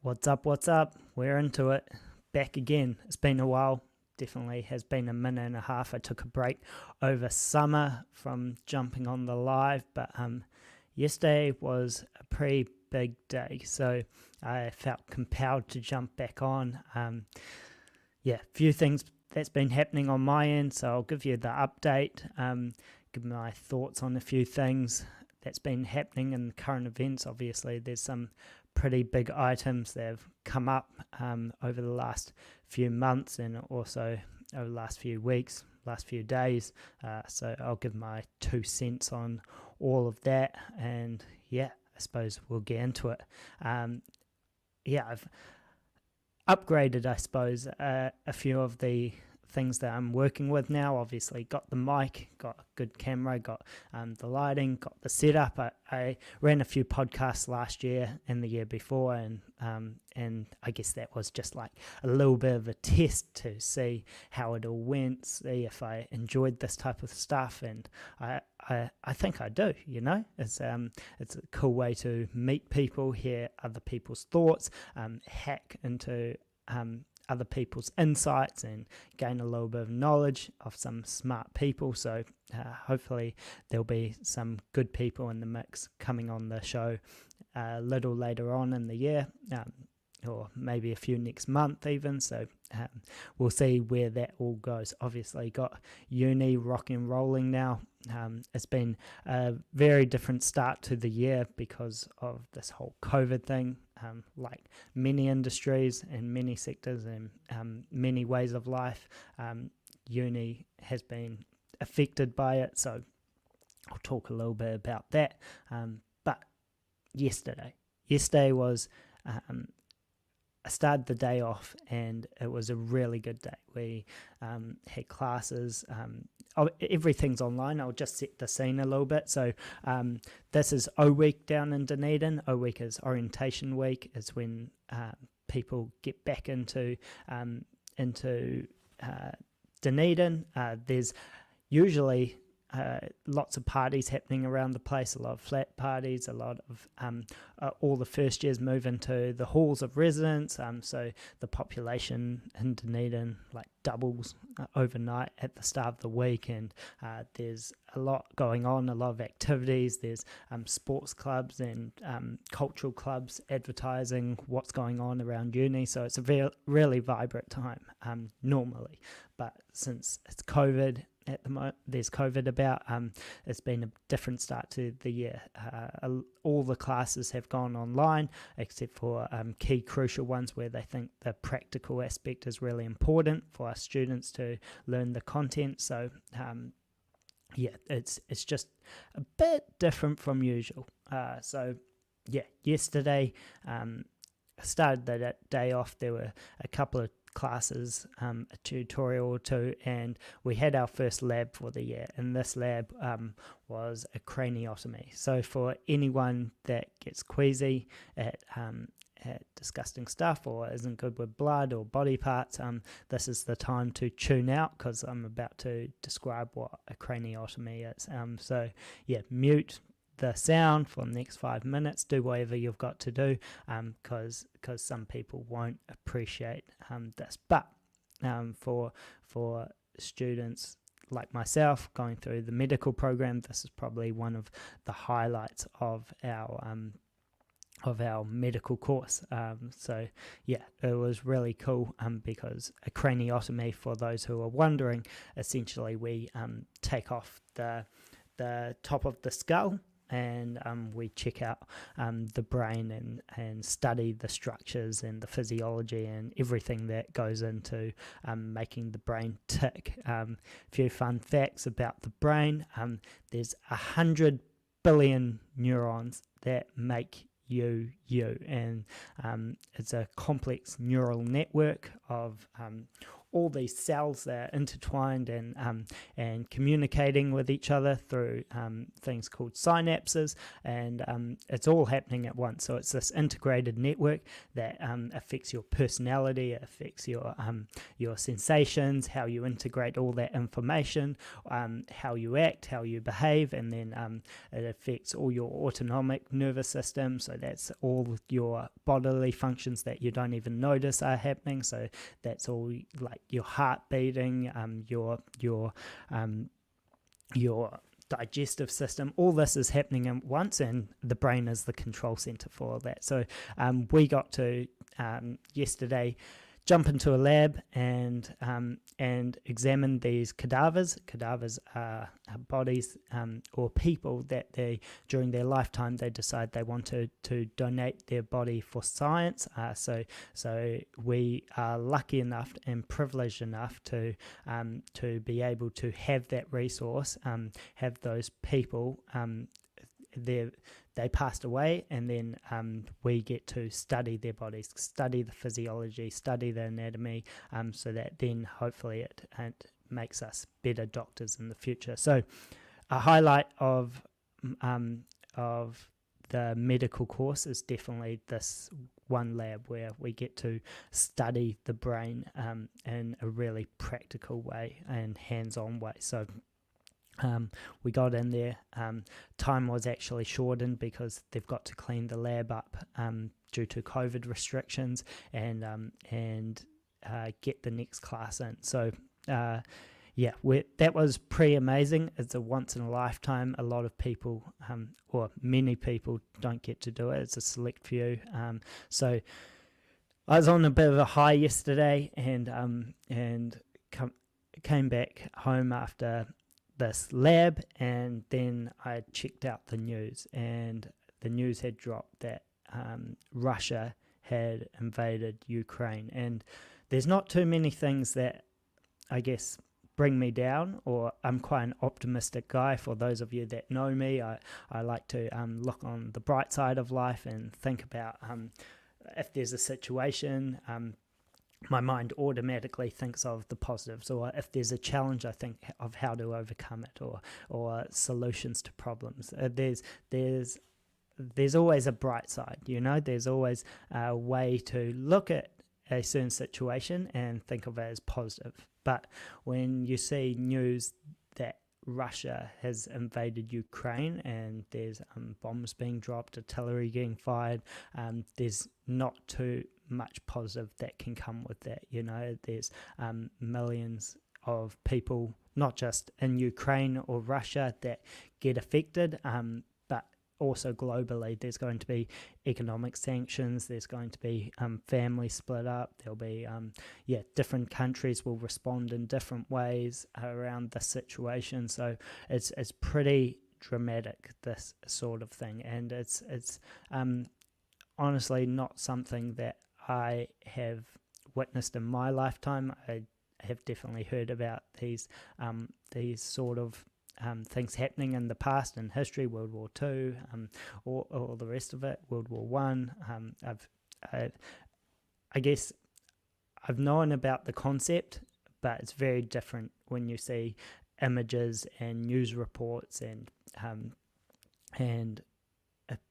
What's up? What's up? We're into it. Back again. It's been a while. Definitely has been a minute and a half. I took a break over summer from jumping on the live, but yesterday was a pretty big day, so I felt compelled to jump back on. A few things that's been happening on my end, so I'll give you the update, give my thoughts on a few things that's been happening in current events. Obviously, there's some pretty big items that have come up over the last few months and also over the last few weeks, last few days. So I'll give my 2 cents on all of that, and I suppose we'll get into it. I've upgraded, I suppose, a few of the things that I'm working with now. Obviously got the mic, got a good camera, got the lighting, got the setup. I ran a few podcasts last year and the year before, and I guess that was just like a little bit of a test to see how it all went, see if I enjoyed this type of stuff, and I think I do. It's a cool way to meet people, hear other people's thoughts, hack into other people's insights and gain a little bit of knowledge of some smart people. So hopefully there'll be some good people in the mix coming on the show a little later on in the year, or maybe a few next month even. So we'll see where that all goes. Obviously got uni rock and rolling now. It's been a very different start to the year because of this whole COVID thing. Like many industries and many sectors and many ways of life, uni has been affected by it. So I'll talk a little bit about that. But yesterday was I started the day off and it was a really good day. We had classes. Everything's online. I'll just set the scene a little bit. So this is O Week down in Dunedin. O Week is orientation week. It's when people get back into Dunedin. There's usually lots of parties happening around the place, a lot of flat parties, a lot of all the first years move into the halls of residence, so the population in Dunedin like doubles overnight at the start of the week, and there's a lot going on, a lot of activities. There's sports clubs and cultural clubs advertising what's going on around uni, so it's a really vibrant time normally, but since it's COVID at the moment, there's COVID about, it's been a different start to the year. All the classes have gone online except for key crucial ones where they think the practical aspect is really important for our students to learn the content. So it's just a bit different from usual. Yesterday I started the day off. There were a couple of classes, a tutorial or two, and we had our first lab for the year, and this lab was a craniotomy. So for anyone that gets queasy at disgusting stuff or isn't good with blood or body parts, this is the time to tune out, because I'm about to describe what a craniotomy is. Mute the sound for the next 5 minutes, do whatever you've got to do, because some people won't appreciate this. But for students like myself going through the medical program, this is probably one of the highlights of our medical course. It was really cool, because a craniotomy, for those who are wondering, essentially we take off the top of the skull, and we check out the brain and study the structures and the physiology and everything that goes into making the brain tick. A few fun facts about the brain. There's 100 billion neurons that make you, and it's a complex neural network of all these cells that are intertwined and communicating with each other through things called synapses, and it's all happening at once. So it's this integrated network that affects your personality, it affects your sensations, how you integrate all that information, how you act, how you behave, and then it affects all your autonomic nervous system. So that's all your bodily functions that you don't even notice are happening. So that's all like your heart beating, your digestive system. All this is happening at once, and the brain is the control center for all that. So we got to yesterday jump into a lab and examine these cadavers. Cadavers are bodies or people that during their lifetime they decide they want to donate their body for science. So we are lucky enough and privileged enough to be able to have that resource, have those people. They passed away, and then we get to study their bodies, study the physiology, study the anatomy, so that then hopefully it makes us better doctors in the future. So a highlight of the medical course is definitely this one lab where we get to study the brain in a really practical way and hands-on way. So we got in there. Time was actually shortened because they've got to clean the lab up due to COVID restrictions and get the next class in. So that was pretty amazing. It's a once in a lifetime. A lot of people, or many people, don't get to do it. It's a select few. So I was on a bit of a high yesterday, and came back home after this lab, and then I checked out the news, and the news had dropped that Russia had invaded Ukraine. And there's not too many things that I guess bring me down, or I'm quite an optimistic guy. For those of you that know me, I like to look on the bright side of life and think about if there's a situation, my mind automatically thinks of the positives, or if there's a challenge, I think of how to overcome it, or solutions to problems. There's always a bright side, there's always a way to look at a certain situation and think of it as positive. But when you see news that Russia has invaded Ukraine and there's bombs being dropped, artillery getting fired, there's not too much positive that can come with that. There's millions of people, not just in Ukraine or Russia, that get affected, but also globally. There's going to be economic sanctions, there's going to be families split up, there'll be different countries will respond in different ways around the situation. So it's pretty dramatic, this sort of thing, and it's honestly not something that I have witnessed in my lifetime. I have definitely heard about these sort of things happening in the past, in history, World War II, or the rest of it, World War One. I guess I've known about the concept, but it's very different when you see images and news reports and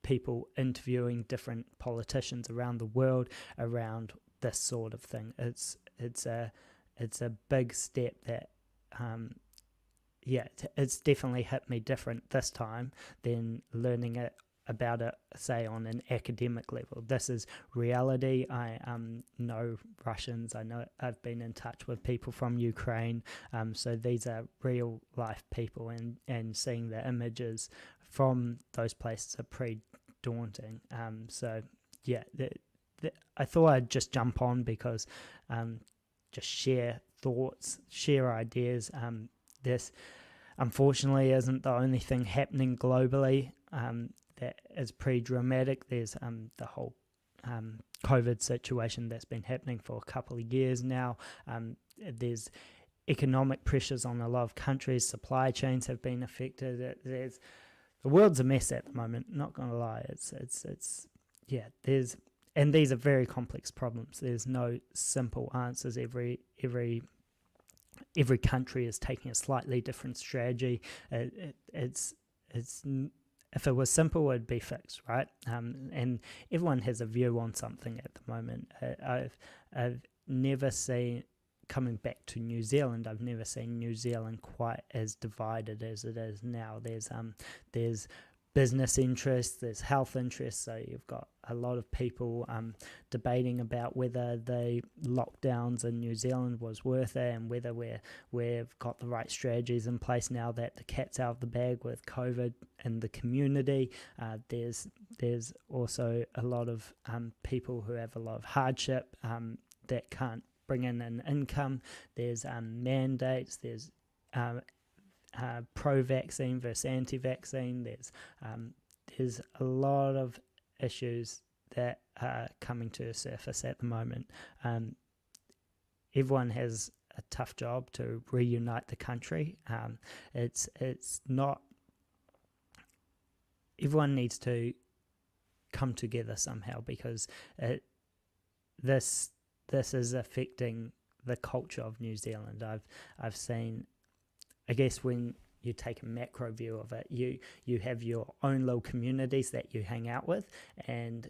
people interviewing different politicians around the world around this sort of thing. It's a big step that it's definitely hit me different this time than learning about it, say, on an academic level. This is reality. I know Russians. I know I've been in touch with people from Ukraine. So these are real life people, and seeing the images from those places are pretty daunting. I thought I'd just jump on because just share thoughts, share ideas. This unfortunately isn't the only thing happening globally that is pretty dramatic. There's the whole COVID situation that's been happening for a couple of years now. There's economic pressures on a lot of countries. Supply chains have been affected. The world's a mess at the moment. Not gonna lie, there's and these are very complex problems. There's no simple answers. Every country is taking a slightly different strategy. If it was simple, it'd be fixed, right? And everyone has a view on something at the moment. I've never seen, coming back to New Zealand, I've never seen New Zealand quite as divided as it is now. There's business interests, there's health interests, so you've got a lot of people debating about whether the lockdowns in New Zealand was worth it, and whether we've got the right strategies in place now that the cat's out of the bag with COVID in the community. There's also a lot of people who have a lot of hardship that can't bring in an income. There's mandates, there's pro-vaccine versus anti-vaccine. There's a lot of issues that are coming to the surface at the moment. Everyone has a tough job to reunite the country. It's not. Everyone needs to come together somehow, because this is affecting the culture of New Zealand. I've seen, I guess, when you take a macro view of it, you have your own little communities that you hang out with, and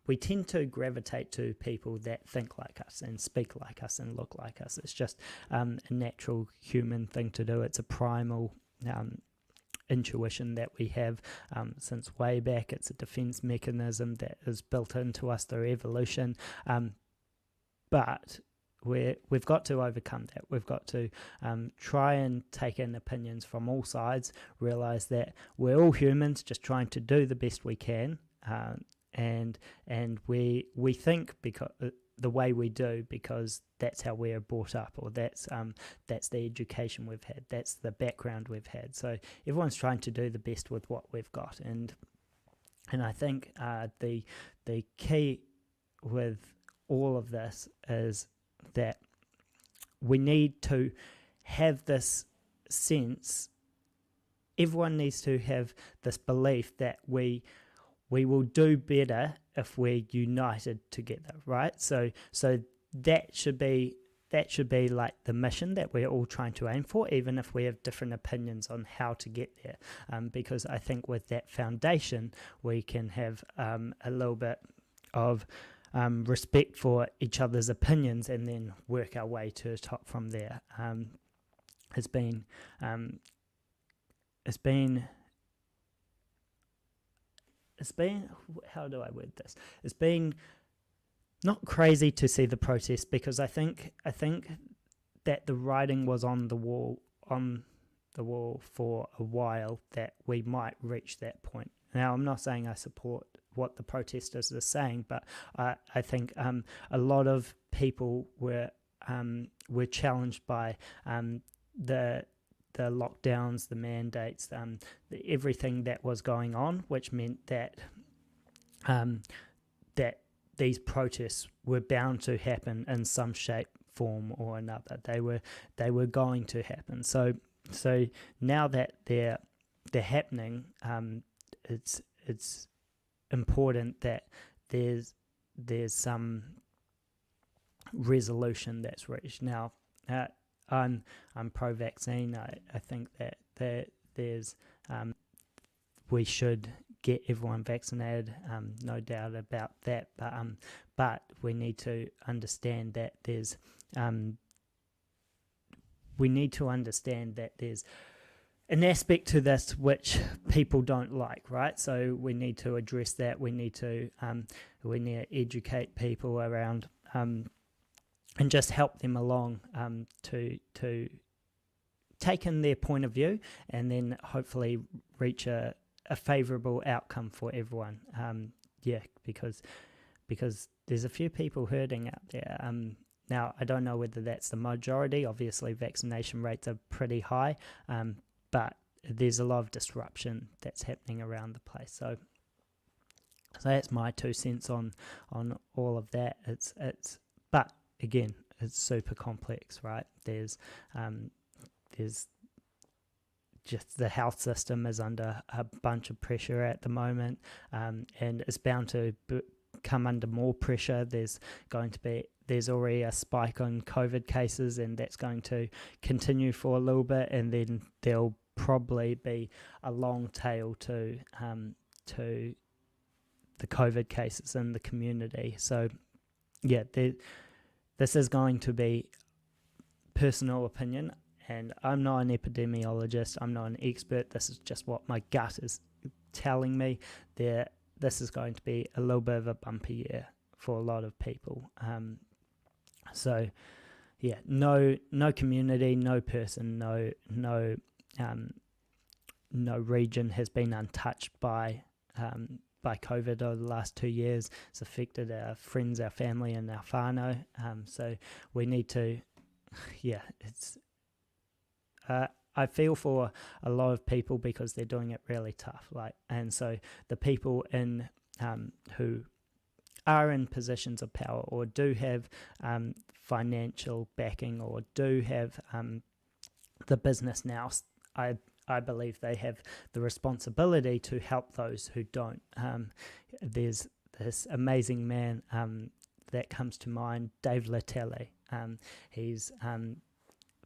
we tend to gravitate to people that think like us and speak like us and look like us. It's just a natural human thing to do. It's a primal intuition that we have since way back. It's a defense mechanism that is built into us through evolution, but we've got to overcome that. We've got to try and take in opinions from all sides, realize that we're all humans just trying to do the best we can, and we think because the way we do because that's how we're brought up, or that's the education we've had, that's the background we've had. So everyone's trying to do the best with what we've got, and I think the key with all of this is that we need to have this sense, everyone needs to have this belief that we will do better if we're united together, right? So that should be like the mission that we're all trying to aim for, even if we have different opinions on how to get there, because I think with that foundation we can have a little bit of respect for each other's opinions, and then work our way to the top from there. It's been how do I word this? It's been not crazy to see the protest, because I think that the writing was on the wall for a while that we might reach that point. Now, I'm not saying I support what the protesters are saying, but I think a lot of people were challenged by the lockdowns, the mandates, everything that was going on, which meant that that these protests were bound to happen in some shape, form, or another. They were going to happen. So now that they're happening, it's important that there's some resolution that's reached. Now, I'm pro-vaccine. I think that there's we should get everyone vaccinated, no doubt about that. But we need to understand that there's an aspect to this which people don't like, right? So we need to address that. We need to educate people around and just help them along to take in their point of view, and then hopefully reach a favourable outcome for everyone. Because there's a few people hurting out there. Now, I don't know whether that's the majority. Obviously, vaccination rates are pretty high, but there's a lot of disruption that's happening around the place. So that's my 2 cents on all of that. But again, it's super complex, right? There's just the health system is under a bunch of pressure at the moment, and it's bound to come under more pressure. There's already a spike on COVID cases, and that's going to continue for a little bit, and then there'll probably be a long tail to the COVID cases in the community. So yeah, this is going to be personal opinion, and I'm not an epidemiologist, I'm not an expert. This is just what my gut is telling me. This is going to be a little bit of a bumpy year for a lot of people. So yeah, no community, no person, no region has been untouched by COVID over the last 2 years. It's affected our friends, our family, and our whānau. So we need to, it's. I feel for a lot of people because they're doing it really tough. And so the people who are in positions of power or do have financial backing or do have the business now, I believe they have the responsibility to help those who don't. There's this amazing man that comes to mind, Dave Letele. He's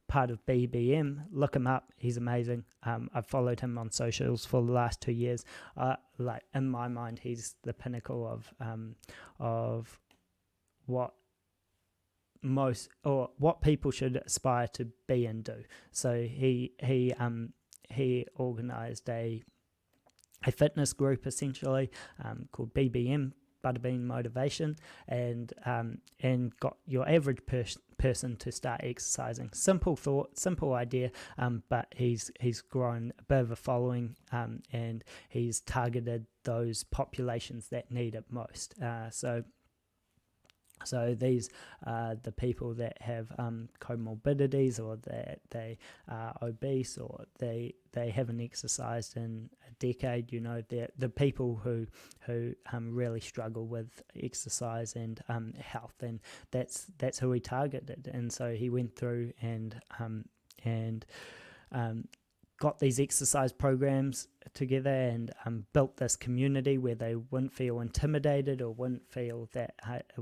part of BBM. Look him up. He's amazing. I've followed him on socials for the last 2 years. In my mind, he's the pinnacle of what people should aspire to be and do. So he organised a fitness group essentially called BBM, Butterbean Motivation, and got your average person to start exercising. Simple thought, simple idea, but he's grown a bit of a following, and he's targeted those populations that need it most. So these are the people that have comorbidities, or that they are obese, or they haven't exercised in a decade. They're the people who really struggle with exercise and health, and that's who he targeted. And so he went through and got these exercise programs together and built this community where they wouldn't feel intimidated or wouldn't feel that it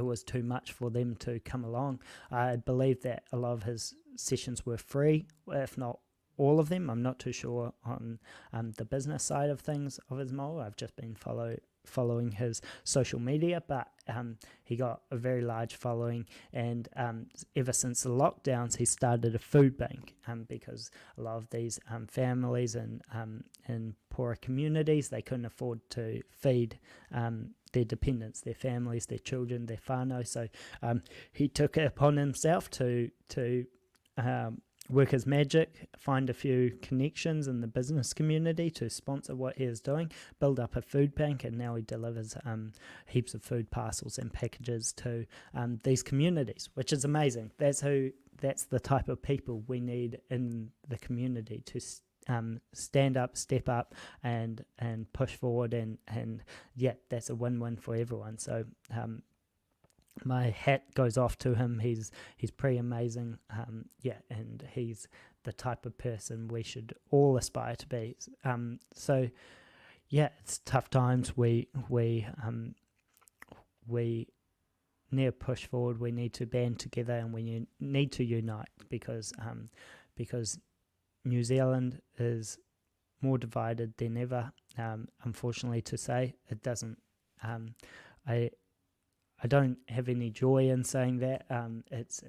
was too much for them to come along. I believe that a lot of his sessions were free, if not all of them. I'm not too sure on the business side of things of his model. I've just been following his social media, but he got a very large following, and ever since the lockdowns he started a food bank, because a lot of these families in poorer communities, they couldn't afford to feed their dependents, their families, their children, their whānau. So he took it upon himself to work his magic, find a few connections in the business community to sponsor what he is doing, build up a food bank, and now he delivers heaps of food parcels and packages to these communities, which is amazing. That's the type of people we need in the community to stand up, step up, and push forward, and that's a win-win for everyone. So my hat goes off to him. He's pretty amazing, and he's the type of person we should all aspire to be. So it's tough times. We need to push forward. We need to band together, and we need to unite, because New Zealand is more divided than ever. Unfortunately to say, it doesn't. I don't have any joy in saying that. It's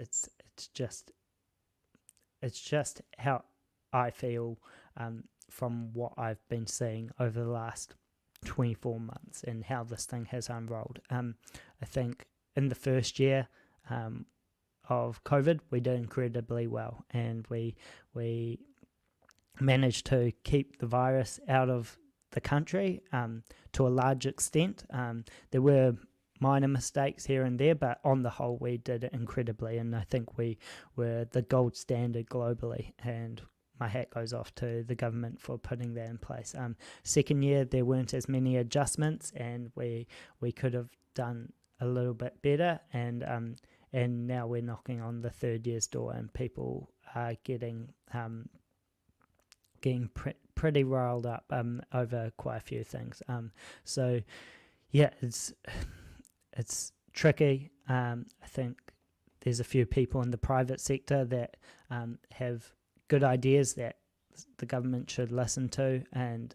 just how I feel from what I've been seeing over the last 24 months and how this thing has unrolled. I think in the first year of COVID, we did incredibly well, and we managed to keep the virus out of the country to a large extent. There were minor mistakes here and there, but on the whole we did it incredibly, and I think we were the gold standard globally, and my hat goes off to the government for putting that in place. Second year there weren't as many adjustments, and we could have done a little bit better, and now we're knocking on the third year's door, and people are getting pretty riled up over quite a few things. So yeah, it's tricky. I think there's a few people in the private sector that have good ideas that the government should listen to, and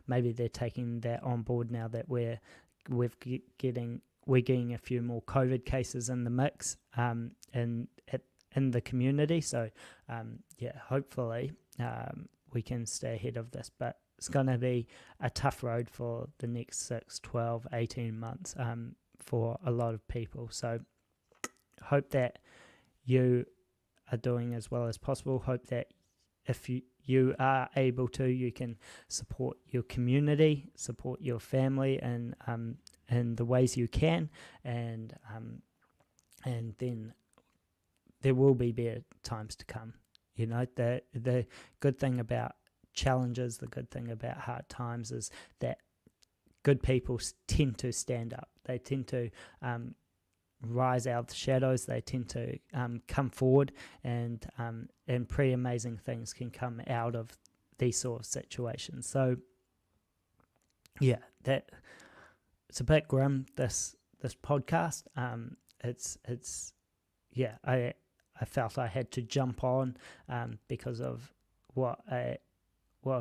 maybe they're taking that on board now that we're getting a few more COVID cases in the mix in the community. So hopefully we can stay ahead of this, but it's going to be a tough road for the next 6, 12, 18 months for a lot of people. So hope that you are doing as well as possible. Hope that if you are able to, you can support your community, support your family in the ways you can, and then there will be better times to come. You know, the good thing about challenges, the good thing about hard times is that good people tend to stand up. They tend to rise out of the shadows. They tend to come forward, and pretty amazing things can come out of these sort of situations. So yeah, it's a bit grim, this podcast. I felt I had to jump on because of what a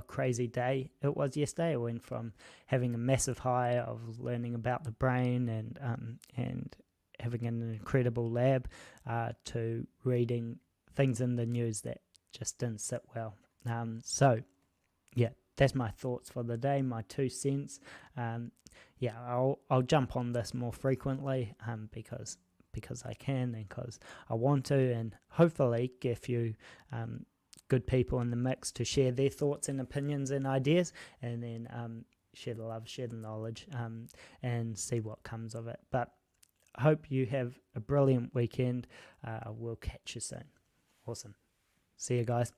crazy day it was yesterday. I went from having a massive high of learning about the brain and having an incredible lab to reading things in the news that just didn't sit well. So yeah, that's my thoughts for the day, my 2 cents. I'll jump on this more frequently because I can and because I want to, and hopefully get a few good people in the mix to share their thoughts and opinions and ideas, and then share the love, share the knowledge, and see what comes of it. But I hope you have a brilliant weekend. We'll catch you soon. Awesome. See you guys.